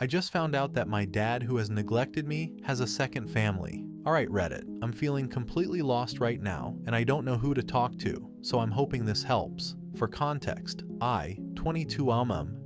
I just found out that my dad, who has neglected me, has a second family. Alright Reddit, I'm feeling completely lost right now and I don't know who to talk to, so I'm hoping this helps. For context, I, 22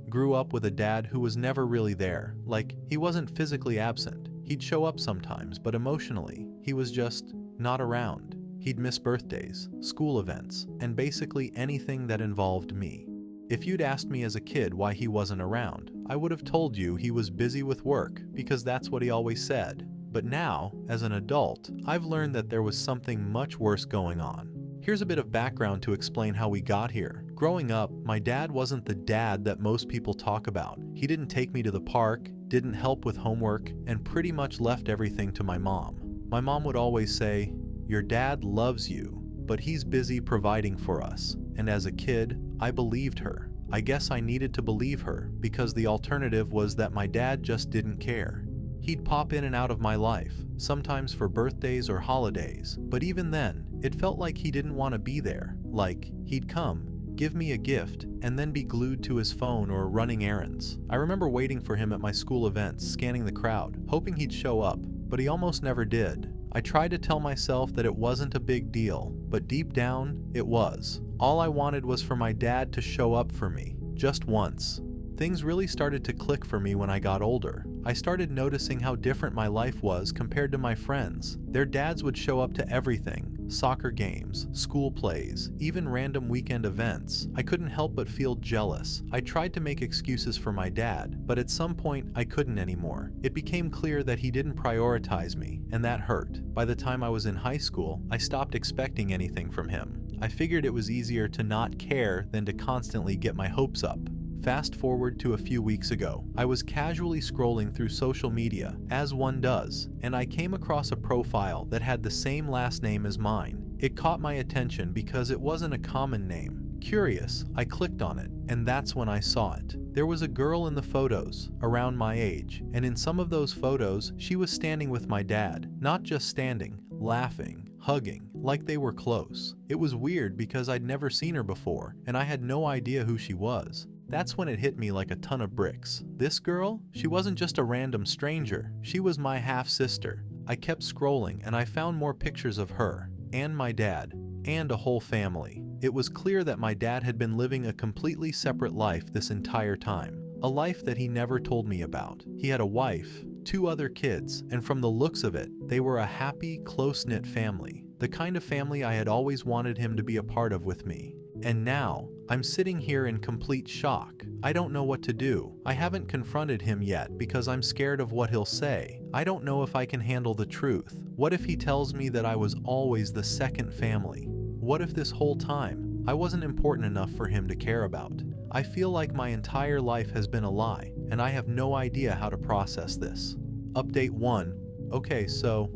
grew up with a dad who was never really there. Like, he wasn't physically absent. He'd show up sometimes, but emotionally, he was just not around. He'd miss birthdays, school events, and basically anything that involved me. If you'd asked me as a kid why he wasn't around, I would have told you he was busy with work because that's what he always said. But now, as an adult, I've learned that there was something much worse going on. Here's a bit of background to explain how we got here. Growing up, my dad wasn't the dad that most people talk about. He didn't take me to the park, didn't help with homework, and pretty much left everything to my mom. My mom would always say, "Your dad loves you, but he's busy providing for us." And as a kid, I believed her. I guess I needed to believe her because the alternative was that my dad just didn't care. He'd pop in and out of my life, sometimes for birthdays or holidays, but even then, it felt like he didn't want to be there. Like, he'd come, give me a gift, and then be glued to his phone or running errands. I remember waiting for him at my school events, scanning the crowd, hoping he'd show up, but he almost never did. I tried to tell myself that it wasn't a big deal, but deep down, it was. All I wanted was for my dad to show up for me, just once. Things really started to click for me when I got older. I started noticing how different my life was compared to my friends. Their dads would show up to everything: soccer games, school plays, even random weekend events. I couldn't help but feel jealous. I tried to make excuses for my dad, but at some point I couldn't anymore. It became clear that he didn't prioritize me, and that hurt. By the time I was in high school, I stopped expecting anything from him. I figured it was easier to not care than to constantly get my hopes up. Fast forward to a few weeks ago, I was casually scrolling through social media, as one does, and I came across a profile that had the same last name as mine. It caught my attention because it wasn't a common name. Curious, I clicked on it, and that's when I saw it. There was a girl in the photos, around my age, and in some of those photos, she was standing with my dad. Not just standing, laughing, hugging, like they were close. It was weird because I'd never seen her before, and I had no idea who she was. That's when it hit me like a ton of bricks. This girl, she wasn't just a random stranger, she was my half-sister. I kept scrolling and I found more pictures of her, and my dad, and a whole family. It was clear that my dad had been living a completely separate life this entire time. A life that he never told me about. He had a wife, 2 other kids, and from the looks of it, they were a happy, close-knit family. The kind of family I had always wanted him to be a part of with me. And now, I'm sitting here in complete shock. I don't know what to do. I haven't confronted him yet because I'm scared of what he'll say. I don't know if I can handle the truth. What if he tells me that I was always the second family? What if this whole time, I wasn't important enough for him to care about? I feel like my entire life has been a lie, and I have no idea how to process this. Update 1. Okay, so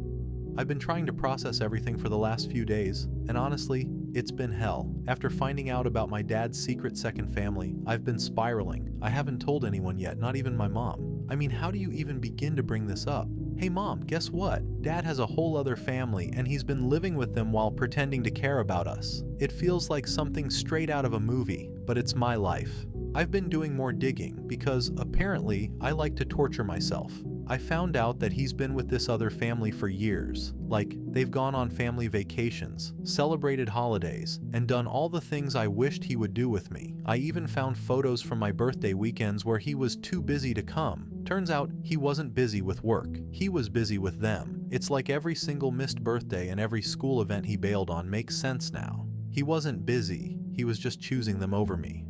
I've been trying to process everything for the last few days, and honestly, it's been hell. After finding out about my dad's secret second family, I've been spiraling. I haven't told anyone yet, not even my mom. I mean, how do you even begin to bring this up? Hey mom, guess what? Dad has a whole other family and he's been living with them while pretending to care about us. It feels like something straight out of a movie, but it's my life. I've been doing more digging because apparently I like to torture myself. I found out that he's been with this other family for years. Like, they've gone on family vacations, celebrated holidays, and done all the things I wished he would do with me. I even found photos from my birthday weekends where he was too busy to come. Turns out, he wasn't busy with work. He was busy with them. It's like every single missed birthday and every school event he bailed on makes sense now. He wasn't busy, he was just choosing them over me.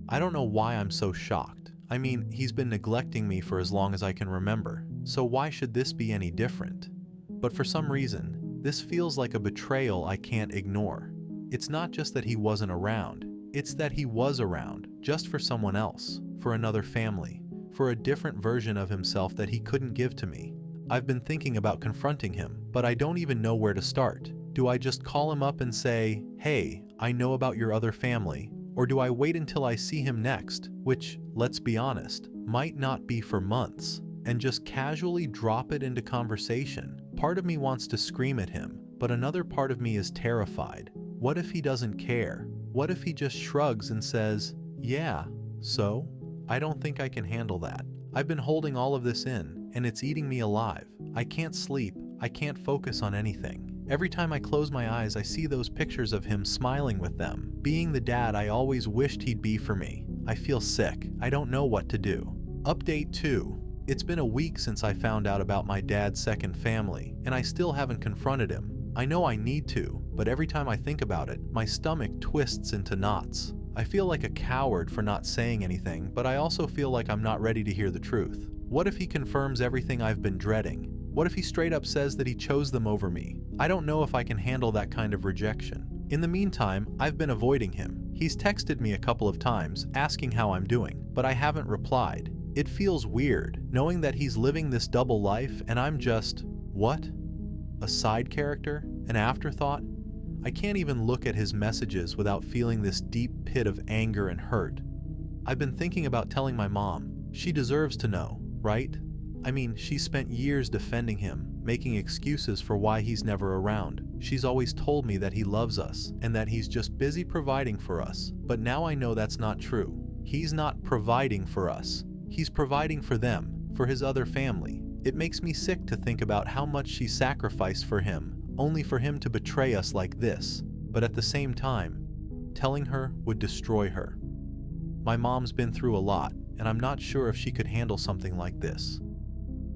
I don't know why I'm so shocked. I mean, he's been neglecting me for as long as I can remember, so why should this be any different? But for some reason, this feels like a betrayal I can't ignore. It's not just that he wasn't around, it's that he was around, just for someone else, for another family, for a different version of himself that he couldn't give to me. I've been thinking about confronting him, but I don't even know where to start. Do I just call him up and say, "Hey, I know about your other family," or do I wait until I see him next, which, let's be honest, might not be for months, and just casually drop it into conversation? Part of me wants to scream at him, but another part of me is terrified. What if he doesn't care? What if he just shrugs and says, "Yeah, so?" I don't think I can handle that. I've been holding all of this in, and it's eating me alive. I can't sleep. I can't focus on anything. Every time I close my eyes, I see those pictures of him smiling with them, being the dad I always wished he'd be for me. I feel sick. I don't know what to do. Update 2. It's been a week since I found out about my dad's second family, and I still haven't confronted him. I know I need to, but every time I think about it, my stomach twists into knots. I feel like a coward for not saying anything, but I also feel like I'm not ready to hear the truth. What if he confirms everything I've been dreading? What if he straight up says that he chose them over me? I don't know if I can handle that kind of rejection. In the meantime, I've been avoiding him. He's texted me a couple of times, asking how I'm doing, but I haven't replied. It feels weird, knowing that he's living this double life and I'm just, what? A side character? An afterthought? I can't even look at his messages without feeling this deep pit of anger and hurt. I've been thinking about telling my mom. She deserves to know, right? I mean, she spent years defending him, making excuses for why he's never around. She's always told me that he loves us and that he's just busy providing for us. But now I know that's not true. He's not providing for us. He's providing for them, for his other family. It makes me sick to think about how much she sacrificed for him, only for him to betray us like this. But at the same time, telling her would destroy her. My mom's been through a lot, and I'm not sure if she could handle something like this.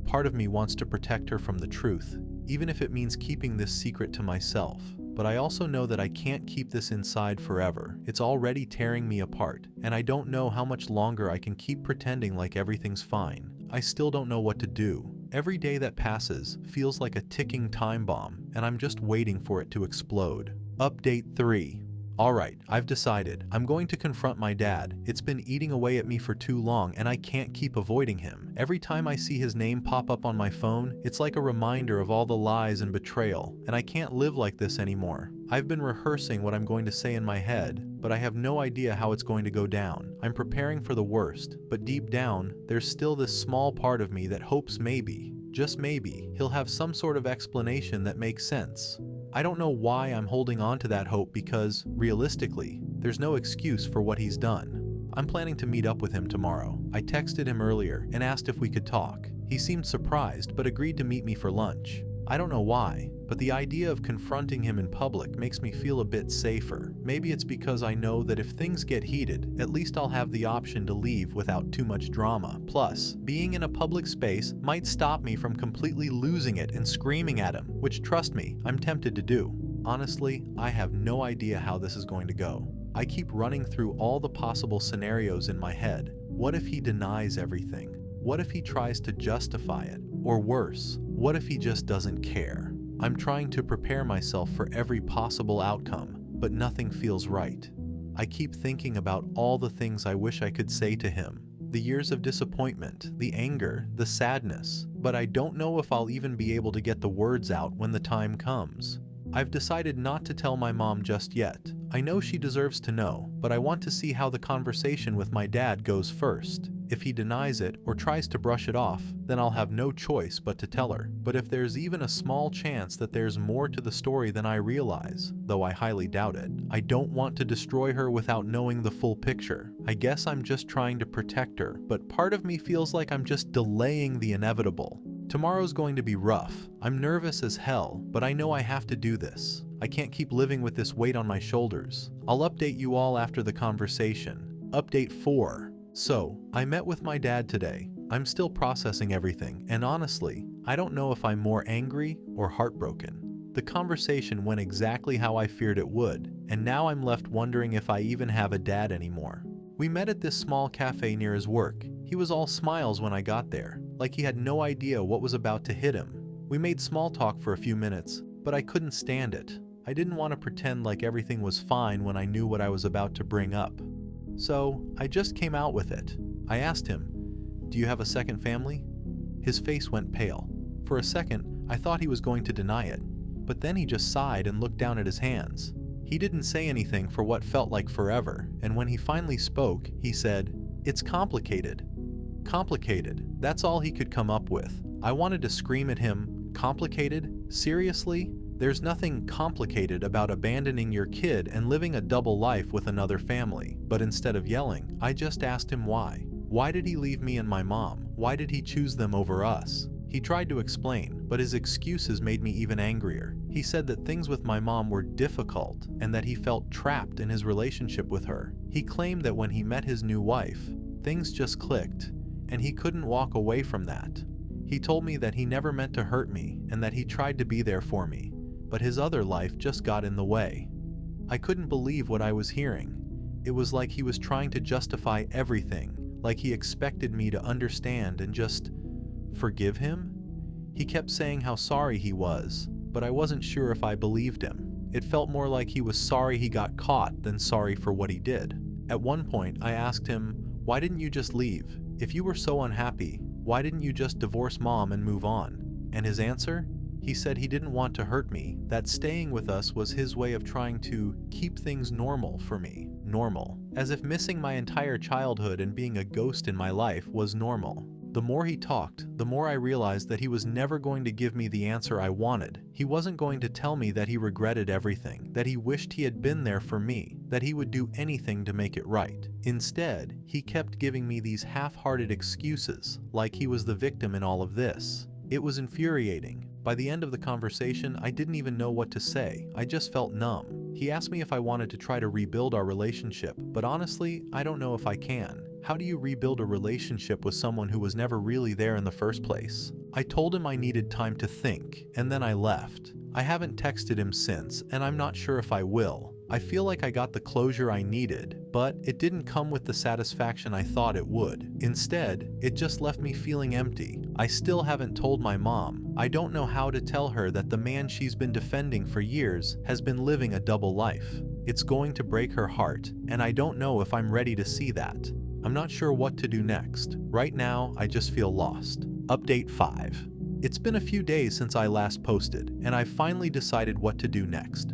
Part of me wants to protect her from the truth, even if it means keeping this secret to myself. But I also know that I can't keep this inside forever. It's already tearing me apart, and I don't know how much longer I can keep pretending like everything's fine. I still don't know what to do. Every day that passes feels like a ticking time bomb, and I'm just waiting for it to explode. Update 3. Alright, I've decided. I'm going to confront my dad. It's been eating away at me for too long and I can't keep avoiding him. Every time I see his name pop up on my phone, it's like a reminder of all the lies and betrayal, and I can't live like this anymore. I've been rehearsing what I'm going to say in my head, but I have no idea how it's going to go down. I'm preparing for the worst, but deep down, there's still this small part of me that hopes maybe, just maybe, he'll have some sort of explanation that makes sense. I don't know why I'm holding on to that hope because, realistically, there's no excuse for what he's done. I'm planning to meet up with him tomorrow. I texted him earlier and asked if we could talk. He seemed surprised but agreed to meet me for lunch. I don't know why, but the idea of confronting him in public makes me feel a bit safer. Maybe it's because I know that if things get heated, at least I'll have the option to leave without too much drama. Plus, being in a public space might stop me from completely losing it and screaming at him, which, trust me, I'm tempted to do. Honestly, I have no idea how this is going to go. I keep running through all the possible scenarios in my head. What if he denies everything? What if he tries to justify it? Or worse, what if he just doesn't care? I'm trying to prepare myself for every possible outcome, but nothing feels right. I keep thinking about all the things I wish I could say to him. The years of disappointment, the anger, the sadness, but I don't know if I'll even be able to get the words out when the time comes. I've decided not to tell my mom just yet. I know she deserves to know, but I want to see how the conversation with my dad goes first. If he denies it or tries to brush it off, then I'll have no choice but to tell her. But if there's even a small chance that there's more to the story than I realize, though I highly doubt it, I don't want to destroy her without knowing the full picture. I guess I'm just trying to protect her, but part of me feels like I'm just delaying the inevitable. Tomorrow's going to be rough. I'm nervous as hell, but I know I have to do this. I can't keep living with this weight on my shoulders. I'll update you all after the conversation. Update 4. So, I met with my dad today. I'm still processing everything, and honestly, I don't know if I'm more angry or heartbroken. The conversation went exactly how I feared it would, and now I'm left wondering if I even have a dad anymore. We met at this small cafe near his work. He was all smiles when I got there, like he had no idea what was about to hit him. We made small talk for a few minutes, but I couldn't stand it. I didn't want to pretend like everything was fine when I knew what I was about to bring up. So, I just came out with it. I asked him, "Do you have a second family?" His face went pale. For a second, I thought he was going to deny it, but then he just sighed and looked down at his hands. He didn't say anything for what felt like forever, and when he finally spoke, he said, "It's complicated." Complicated, that's all he could come up with. I wanted to scream at him, "Complicated? Seriously? There's nothing complicated about abandoning your kid and living a double life with another family." But instead of yelling, I just asked him why. Why did he leave me and my mom? Why did he choose them over us? He tried to explain, but his excuses made me even angrier. He said that things with my mom were difficult and that he felt trapped in his relationship with her. He claimed that when he met his new wife, things just clicked, and he couldn't walk away from that. He told me that he never meant to hurt me and that he tried to be there for me, but his other life just got in the way. I couldn't believe what I was hearing. It was like he was trying to justify everything, like he expected me to understand and just forgive him? He kept saying how sorry he was, but I wasn't sure if I believed him. It felt more like he was sorry he got caught than sorry for what he did. At one point, I asked him, "Why didn't you just leave? If you were so unhappy, why didn't you just divorce mom and move on?" And his answer? He said he didn't want to hurt me, that staying with us was his way of trying to keep things normal for me. Normal. As if missing my entire childhood and being a ghost in my life was normal. The more he talked, the more I realized that he was never going to give me the answer I wanted. He wasn't going to tell me that he regretted everything, that he wished he had been there for me, that he would do anything to make it right. Instead, he kept giving me these half-hearted excuses, like he was the victim in all of this. It was infuriating. By the end of the conversation, I didn't even know what to say. I just felt numb. He asked me if I wanted to try to rebuild our relationship, but honestly, I don't know if I can. How do you rebuild a relationship with someone who was never really there in the first place? I told him I needed time to think, and then I left. I haven't texted him since, and I'm not sure if I will. I feel like I got the closure I needed, but it didn't come with the satisfaction I thought it would. Instead, it just left me feeling empty. I still haven't told my mom. I don't know how to tell her that the man she's been defending for years has been living a double life. It's going to break her heart, and I don't know if I'm ready to see that. I'm not sure what to do next. Right now, I just feel lost. Update 5. It's been a few days since I last posted, and I've finally decided what to do next.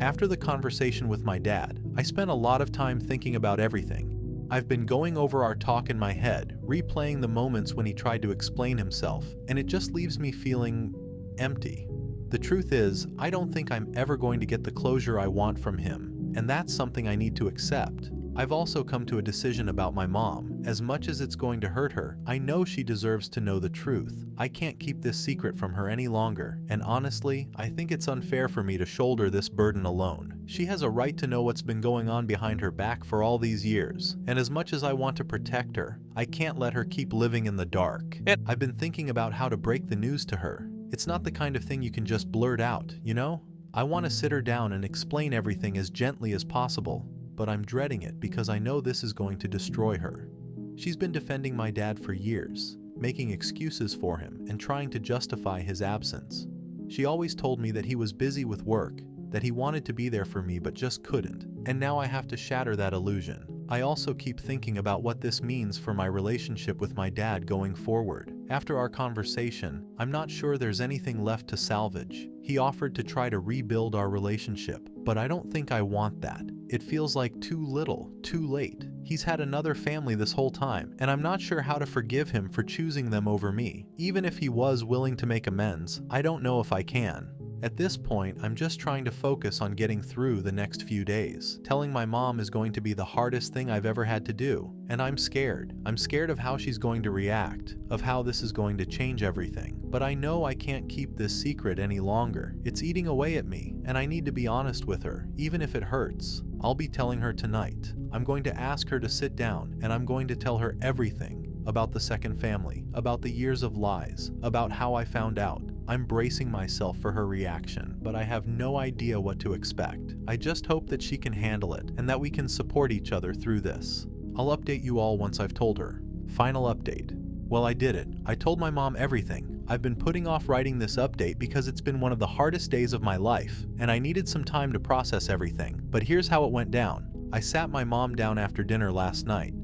After the conversation with my dad, I spent a lot of time thinking about everything. I've been going over our talk in my head, replaying the moments when he tried to explain himself, and it just leaves me feeling empty. The truth is, I don't think I'm ever going to get the closure I want from him, and that's something I need to accept. I've also come to a decision about my mom. As much as it's going to hurt her, I know she deserves to know the truth. I can't keep this secret from her any longer, and honestly, I think it's unfair for me to shoulder this burden alone. She has a right to know what's been going on behind her back for all these years, and as much as I want to protect her, I can't let her keep living in the dark. I've been thinking about how to break the news to her. It's not the kind of thing you can just blurt out, you know? I want to sit her down and explain everything as gently as possible. But I'm dreading it because I know this is going to destroy her. She's been defending my dad for years, making excuses for him and trying to justify his absence. She always told me that he was busy with work, that he wanted to be there for me but just couldn't, and now I have to shatter that illusion. I also keep thinking about what this means for my relationship with my dad going forward. After our conversation, I'm not sure there's anything left to salvage. He offered to try to rebuild our relationship, but I don't think I want that. It feels like too little, too late. He's had another family this whole time, and I'm not sure how to forgive him for choosing them over me. Even if he was willing to make amends, I don't know if I can. At this point, I'm just trying to focus on getting through the next few days. Telling my mom is going to be the hardest thing I've ever had to do, and I'm scared. I'm scared of how she's going to react, of how this is going to change everything. But I know I can't keep this secret any longer. It's eating away at me, and I need to be honest with her, even if it hurts. I'll be telling her tonight. I'm going to ask her to sit down, and I'm going to tell her everything about the second family, about the years of lies, about how I found out. I'm bracing myself for her reaction, but I have no idea what to expect. I just hope that she can handle it and that we can support each other through this. I'll update you all once I've told her. Final update. Well, I did it. I told my mom everything. I've been putting off writing this update because it's been one of the hardest days of my life, and I needed some time to process everything. But here's how it went down. I sat my mom down after dinner last night.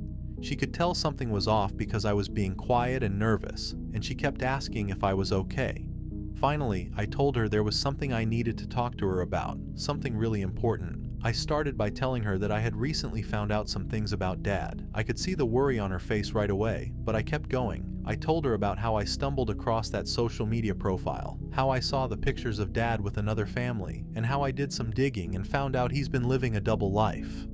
She could tell something was off because I was being quiet and nervous, and she kept asking if I was okay. Finally, I told her there was something I needed to talk to her about, something really important. I started by telling her that I had recently found out some things about Dad. I could see the worry on her face right away, but I kept going. I told her about how I stumbled across that social media profile, how I saw the pictures of Dad with another family, and how I did some digging and found out he's been living a double life.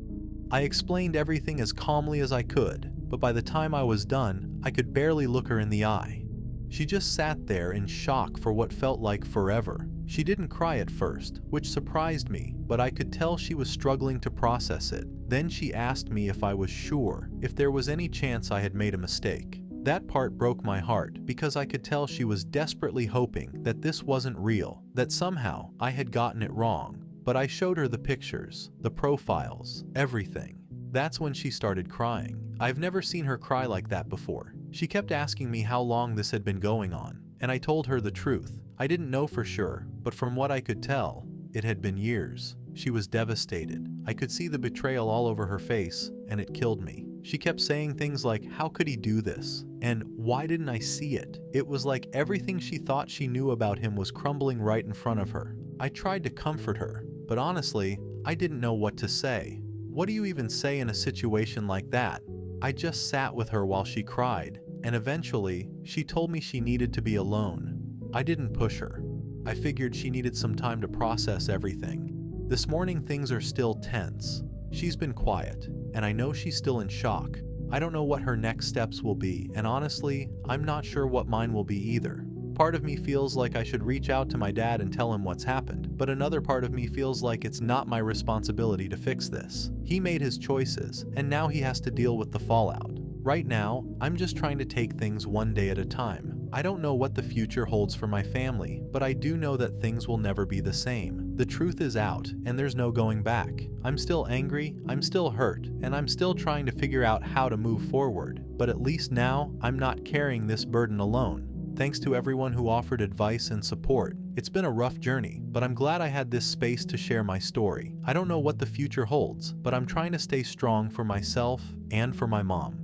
I explained everything as calmly as I could, but by the time I was done, I could barely look her in the eye. She just sat there in shock for what felt like forever. She didn't cry at first, which surprised me, but I could tell she was struggling to process it. Then she asked me if I was sure, if there was any chance I had made a mistake. That part broke my heart because I could tell she was desperately hoping that this wasn't real, that somehow I had gotten it wrong. But I showed her the pictures, the profiles, everything. That's when she started crying. I've never seen her cry like that before. She kept asking me how long this had been going on, and I told her the truth. I didn't know for sure, but from what I could tell, it had been years. She was devastated. I could see the betrayal all over her face, and it killed me. She kept saying things like, "How could he do this?" And "Why didn't I see it?" It was like everything she thought she knew about him was crumbling right in front of her. I tried to comfort her, but honestly, I didn't know what to say. What do you even say in a situation like that? I just sat with her while she cried, and eventually, she told me she needed to be alone. I didn't push her. I figured she needed some time to process everything. This morning things are still tense. She's been quiet, and I know she's still in shock. I don't know what her next steps will be, and honestly, I'm not sure what mine will be either. Part of me feels like I should reach out to my dad and tell him what's happened, but another part of me feels like it's not my responsibility to fix this. He made his choices, and now he has to deal with the fallout. Right now, I'm just trying to take things one day at a time. I don't know what the future holds for my family, but I do know that things will never be the same. The truth is out, and there's no going back. I'm still angry, I'm still hurt, and I'm still trying to figure out how to move forward. But at least now, I'm not carrying this burden alone. Thanks to everyone who offered advice and support. It's been a rough journey, but I'm glad I had this space to share my story. I don't know what the future holds, but I'm trying to stay strong for myself and for my mom.